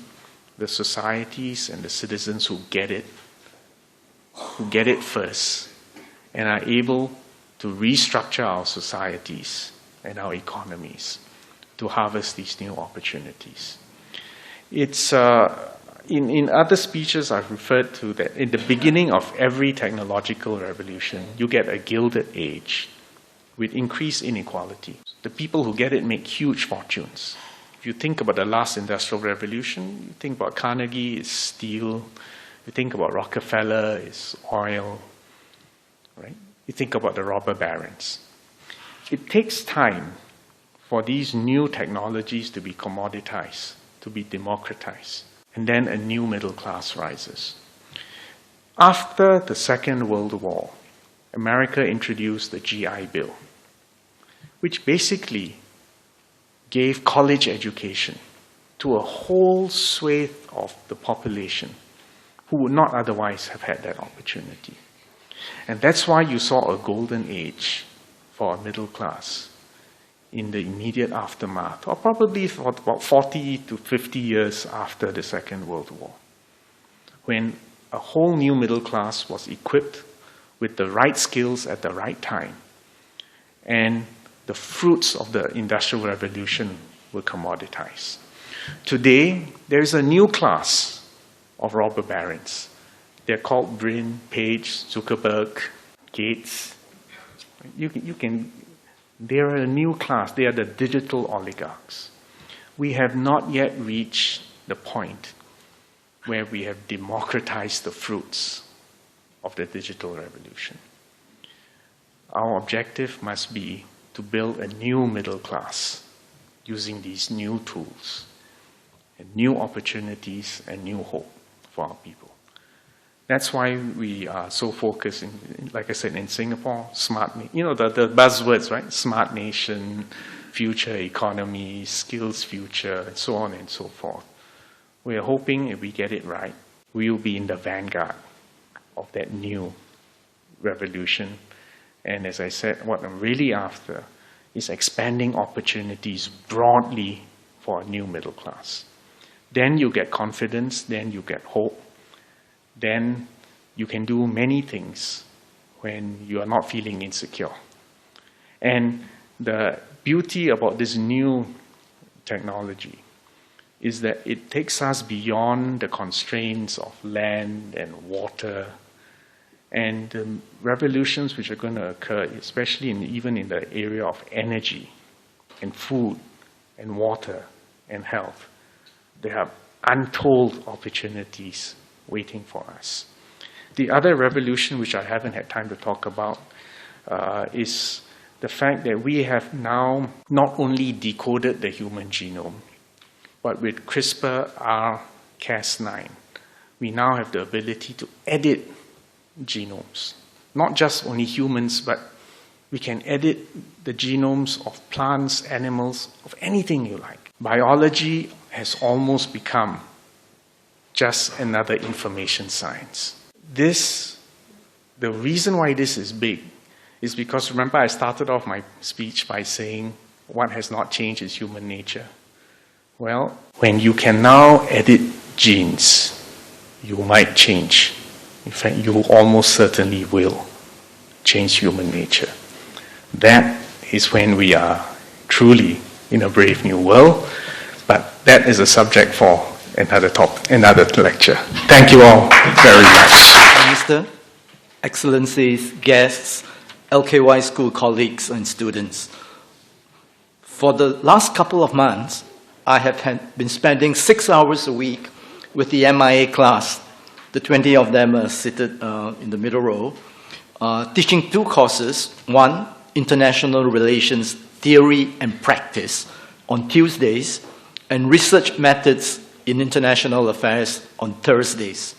J: the societies and the citizens who get it first, and are able to restructure our societies and our economies to harvest these new opportunities. It's in other speeches I've referred to that in the beginning of every technological revolution, you get a gilded age with increased inequality. The people who get it make huge fortunes. If you think about the last industrial revolution, you think about Carnegie, it's steel. You think about Rockefeller, it's oil. Right? You think about the robber barons. It takes time for these new technologies to be commoditized, to be democratized, and then a new middle class rises. After the Second World War, America introduced the GI Bill, which basically gave college education to a whole swathe of the population who would not otherwise have had that opportunity. And that's why you saw a golden age for a middle class in the immediate aftermath, or probably for about 40 to 50 years after the Second World War, when a whole new middle class was equipped with the right skills at the right time, and the fruits of the Industrial Revolution were commoditized. Today, there is a new class of robber barons. They're called Brin, Page, Zuckerberg, Gates. They're a new class. They are the digital oligarchs. We have not yet reached the point where we have democratized the fruits of the digital revolution. Our objective must be to build a new middle class using these new tools and new opportunities and new hope for our people. That's why we are so focused, like I said, in Singapore, smart, the buzzwords, right? Smart nation, future economy, skills future, and so on and so forth. We are hoping if we get it right, we will be in the vanguard of that new revolution. And as I said, what I'm really after is expanding opportunities broadly for a new middle class. Then you get confidence, then you get hope, then you can do many things when you are not feeling insecure. And the beauty about this new technology is that it takes us beyond the constraints of land and water and the revolutions which are going to occur, especially even in the area of energy and food and water and health. There are untold opportunities waiting for us. The other revolution, which I haven't had time to talk about, is the fact that we have now not only decoded the human genome, but with CRISPR-Cas9, we now have the ability to edit genomes. Not just only humans, but we can edit the genomes of plants, animals, of anything you like. Biology has almost become just another information science. The reason why this is big is because, remember, I started off my speech by saying what has not changed is human nature. Well, when you can now edit genes, you might change. In fact, you almost certainly will change human nature. That is when we are truly in a brave new world, but that is a subject for another lecture. Thank you all very much.
U: Minister, Excellencies, guests, LKY School colleagues and students. For the last couple of months, I have been spending 6 hours a week with the MIA class. The 20 of them are seated in the middle row, teaching 2 courses. One, International Relations Theory and Practice on Tuesdays, and Research Methods in International Affairs on Thursdays.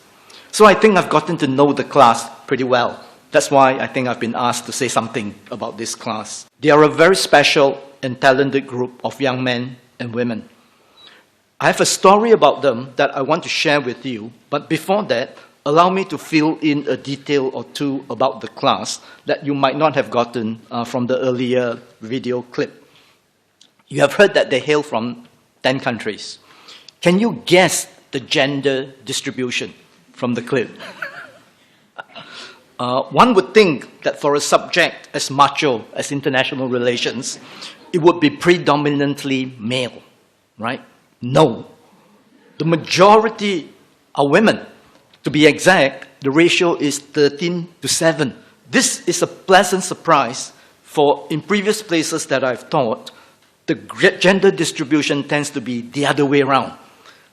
U: So I think I've gotten to know the class pretty well. That's why I think I've been asked to say something about this class. They are a very special and talented group of young men and women. I have a story about them that I want to share with you, but before that, allow me to fill in a detail or two about the class that you might not have gotten from the earlier video clip. You have heard that they hail from 10 countries. Can you guess the gender distribution from the clip? One would think that for a subject as macho as international relations, it would be predominantly male, right? No. The majority are women. To be exact, the ratio is 13:7. This is a pleasant surprise, for in previous places that I've taught, the gender distribution tends to be the other way around,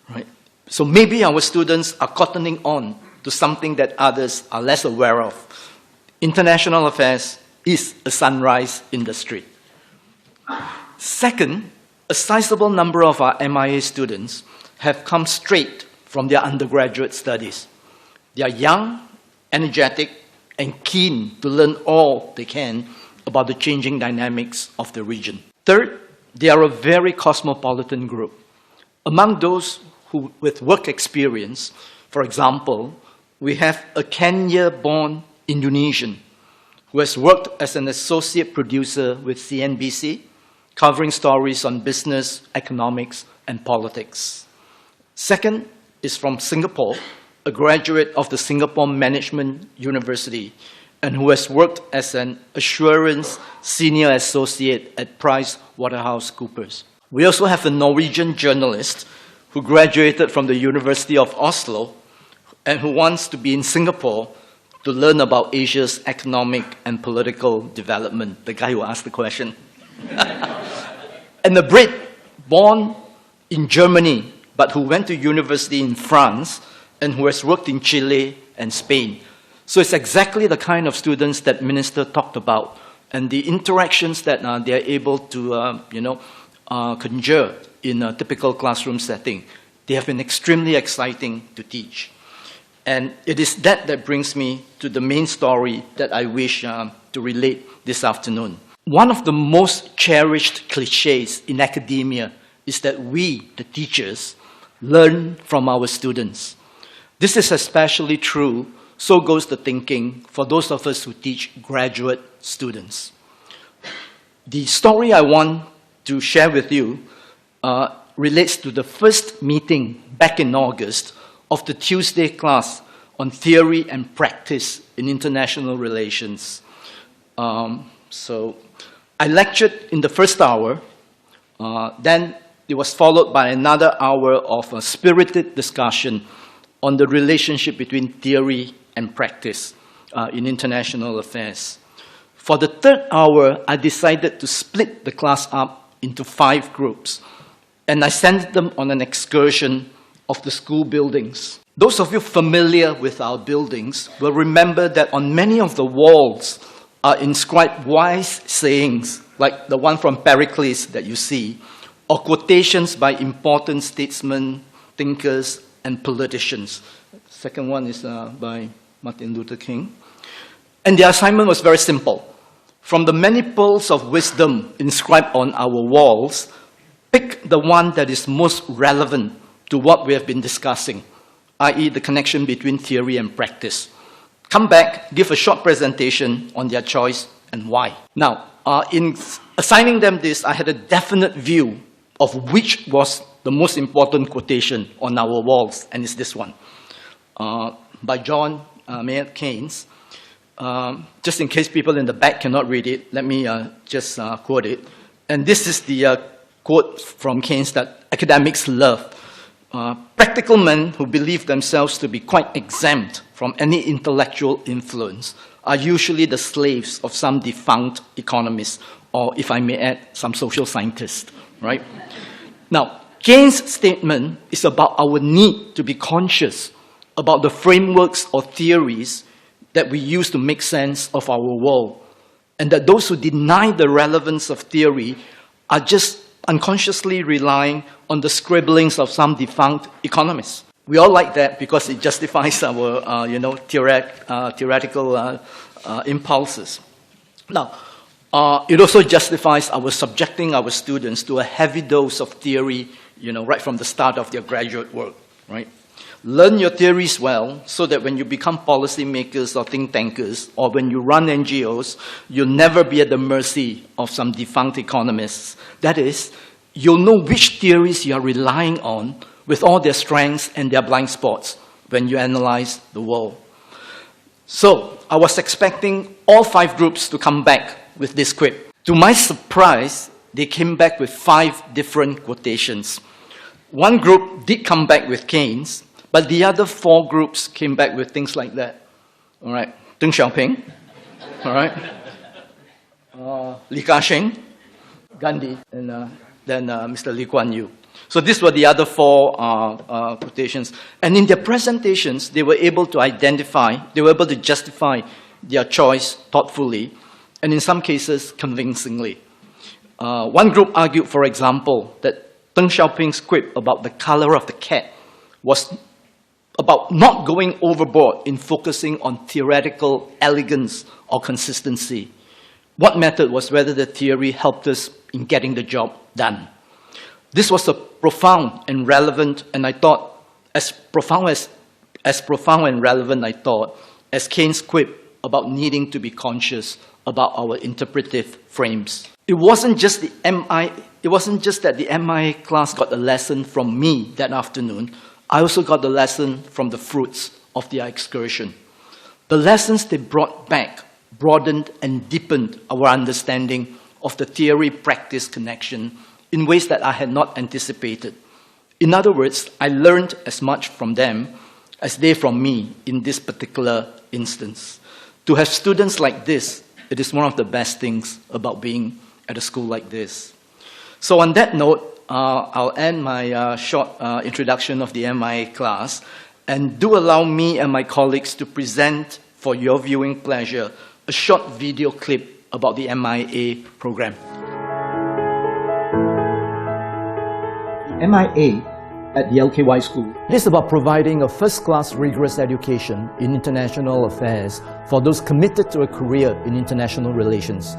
U: right? So maybe our students are cottoning on to something that others are less aware of. International affairs is a sunrise industry. Second, a sizable number of our MIA students have come straight from their undergraduate studies. They are young, energetic, and keen to learn all they can about the changing dynamics of the region. Third, they are a very cosmopolitan group. Among those who, with work experience, for example, we have a Kenya-born Indonesian who has worked as an associate producer with CNBC, covering stories on business, economics, and politics. Second is from Singapore, a graduate of the Singapore Management University, and who has worked as an assurance senior associate at PricewaterhouseCoopers. We also have a Norwegian journalist who graduated from the University of Oslo and who wants to be in Singapore to learn about Asia's economic and political development, the guy who asked the question. And a Brit born in Germany, but who went to university in France and who has worked in Chile and Spain. So it's exactly the kind of students that Minister talked about and the interactions that they're able to conjure in a typical classroom setting. They have been extremely exciting to teach. And it is that that brings me to the main story that I wish to relate this afternoon. One of the most cherished cliches in academia is that we, the teachers, learn from our students. This is especially true, so goes the thinking, for those of us who teach graduate students. The story I want to share with you relates to the first meeting back in August of the Tuesday class on theory and practice in international relations. So I lectured in the first hour, then it was followed by another hour of a spirited discussion on the relationship between theory and practice in international affairs. For the third hour, I decided to split the class up into 5 groups, and I sent them on an excursion of the school buildings. Those of you familiar with our buildings will remember that on many of the walls are inscribed wise sayings, like the one from Pericles that you see, or quotations by important statesmen, thinkers, and politicians. Second one is by Martin Luther King. And the assignment was very simple. From the many pearls of wisdom inscribed on our walls, pick the one that is most relevant to what we have been discussing, i.e. the connection between theory and practice. Come back, give a short presentation on their choice and why. Now, in assigning them this, I had a definite view of which was the most important quotation on our walls, and it's this one, by John Maynard Keynes. Just in case people in the back cannot read it, let me just quote it. And this is the quote from Keynes that academics love. Practical men who believe themselves to be quite exempt from any intellectual influence are usually the slaves of some defunct economist, or if I may add, some social scientist, right? Now, Keynes' statement is about our need to be conscious about the frameworks or theories that we use to make sense of our world, and that those who deny the relevance of theory are just unconsciously relying on the scribblings of some defunct economists. We all like that because it justifies our, theoretical impulses. Now, it also justifies our subjecting our students to a heavy dose of theory, right from the start of their graduate work, right? Learn your theories well so that when you become policymakers or think tankers, or when you run NGOs, you'll never be at the mercy of some defunct economists. That is, you'll know which theories you are relying on with all their strengths and their blind spots when you analyze the world. So, I was expecting all 5 groups to come back with this quip. To my surprise, they came back with 5 different quotations. One group did come back with Keynes, but the other 4 groups came back with things like that. All right, Deng Xiaoping, all right, Li Ka-shing, Gandhi, and then Mr. Lee Kuan Yew. So these were the other four quotations. And in their presentations, they were able to justify their choice thoughtfully, and in some cases, convincingly. One group argued, for example, that Deng Xiaoping's quip about the color of the cat was about not going overboard in focusing on theoretical elegance or consistency. What mattered was whether the theory helped us in getting the job done. This was a profound and relevant, and I thought, as profound and relevant, I thought, as Keynes' quip about needing to be conscious about our interpretive frames. It wasn't just that the MI class got a lesson from me that afternoon. I also got the lesson from the fruits of their excursion. The lessons they brought back broadened and deepened our understanding of the theory-practice connection in ways that I had not anticipated. In other words, I learned as much from them as they from me in this particular instance. To have students like this, it is one of the best things about being at a school like this. So on that note, I'll end my short introduction of the MIA class, and do allow me and my colleagues to present for your viewing pleasure a short video clip about the MIA program.
D: MIA at the LKY School. It is about providing a first-class rigorous education in international affairs for those committed to a career in international relations.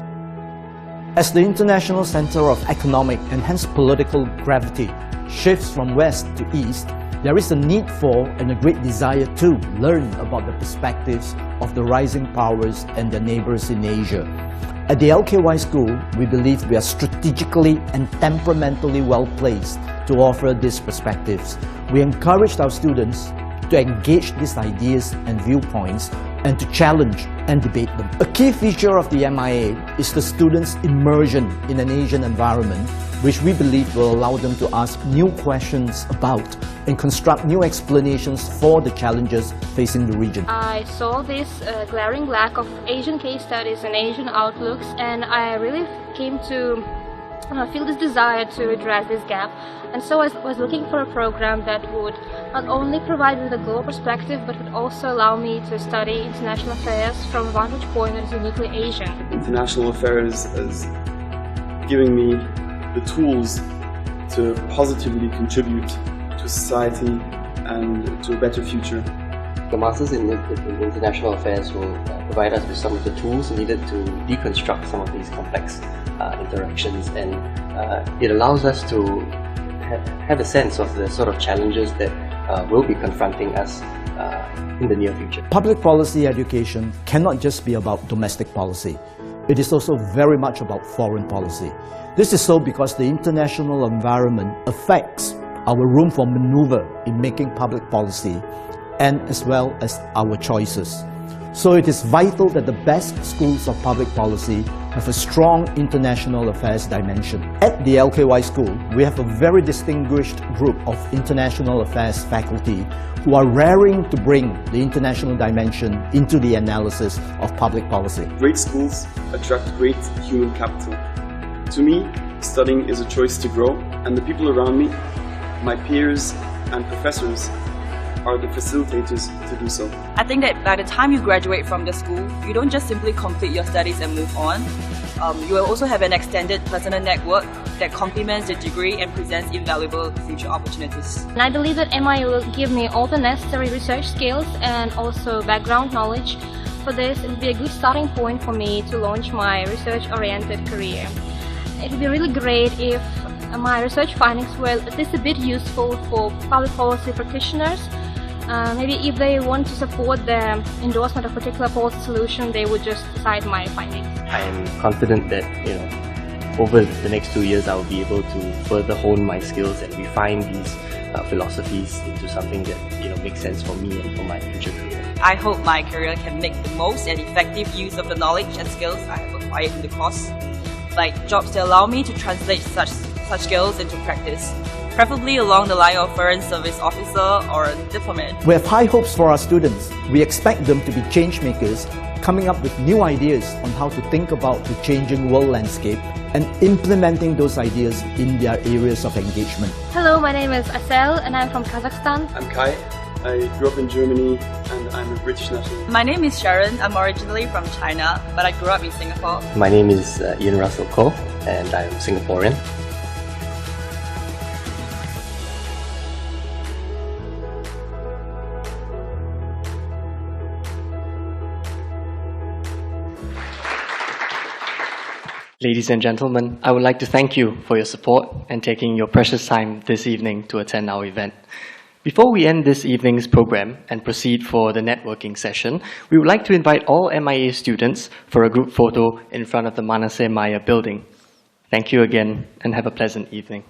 D: As the international center of economic and hence political gravity shifts from west to east, there is a need for and a great desire to learn about the perspectives of the rising powers and their neighbors in Asia. At the LKY School, we believe we are strategically and temperamentally well placed to offer these perspectives. We encouraged our students to engage these ideas and viewpoints and to challenge and debate them. A key feature of the MIA is the students' immersion in an Asian environment, which we believe will allow them to ask new questions about and construct new explanations for the challenges facing the region.
A: I saw this glaring lack of Asian case studies and Asian outlooks, and I really came to feel this desire to address this gap. And so I was looking for a program that would not only provide me with a global perspective, but would also allow me to study international affairs from a vantage point that is uniquely Asian.
V: International affairs is giving me the tools to positively contribute to society and to a better future.
W: The Masters in International Affairs will provide us with some of the tools needed to deconstruct some of these complex interactions, and it allows us to have a sense of the sort of challenges that will be confronting us in the near future.
D: Public policy education cannot just be about domestic policy. It is also very much about foreign policy. This is so because the international environment affects our room for maneuver in making public policy, and as well as our choices. So it is vital that the best schools of public policy have a strong international affairs dimension. At the LKY School, we have a very distinguished group of international affairs faculty who are raring to bring the international dimension into the analysis of public policy.
V: Great schools attract great human capital. To me, studying is a choice to grow, and the people around me, my peers and professors, are the facilitators to do so.
S: I think that by the time you graduate from the school, you don't just simply complete your studies and move on. You will also have an extended personal network that complements the degree and presents invaluable future opportunities.
A: And I believe that MIA will give me all the necessary research skills and also background knowledge. For this, it will be a good starting point for me to launch my research-oriented career. It would be really great if my research findings were at least a bit useful for public policy practitioners. Maybe if they want to support the endorsement of a particular policy solution, they would just cite my findings.
W: I am confident that, over the next 2 years, I will be able to further hone my skills and refine these philosophies into something that, makes sense for me and for my future career.
S: I hope my career can make the most and effective use of the knowledge and skills I have acquired in the course, like jobs that allow me to translate such skills into practice. preferably along the line of foreign service officer or diplomat.
D: We have high hopes for our students. We expect them to be change makers, coming up with new ideas on how to think about the changing world landscape and implementing those ideas in their areas of engagement.
A: Hello, my name is Asel and I'm from Kazakhstan.
V: I'm Kai. I grew up in Germany and I'm a British national.
S: My name is Sharon. I'm originally from China, but I grew up in Singapore.
W: My name is Ian Russell Koh and I'm Singaporean.
H: Ladies and gentlemen, I would like to thank you for your support and taking your precious time this evening to attend our event. Before we end this evening's program and proceed for the networking session, we would like to invite all MIA students for a group photo in front of the Manasseh Maya building. Thank you again and have a pleasant evening.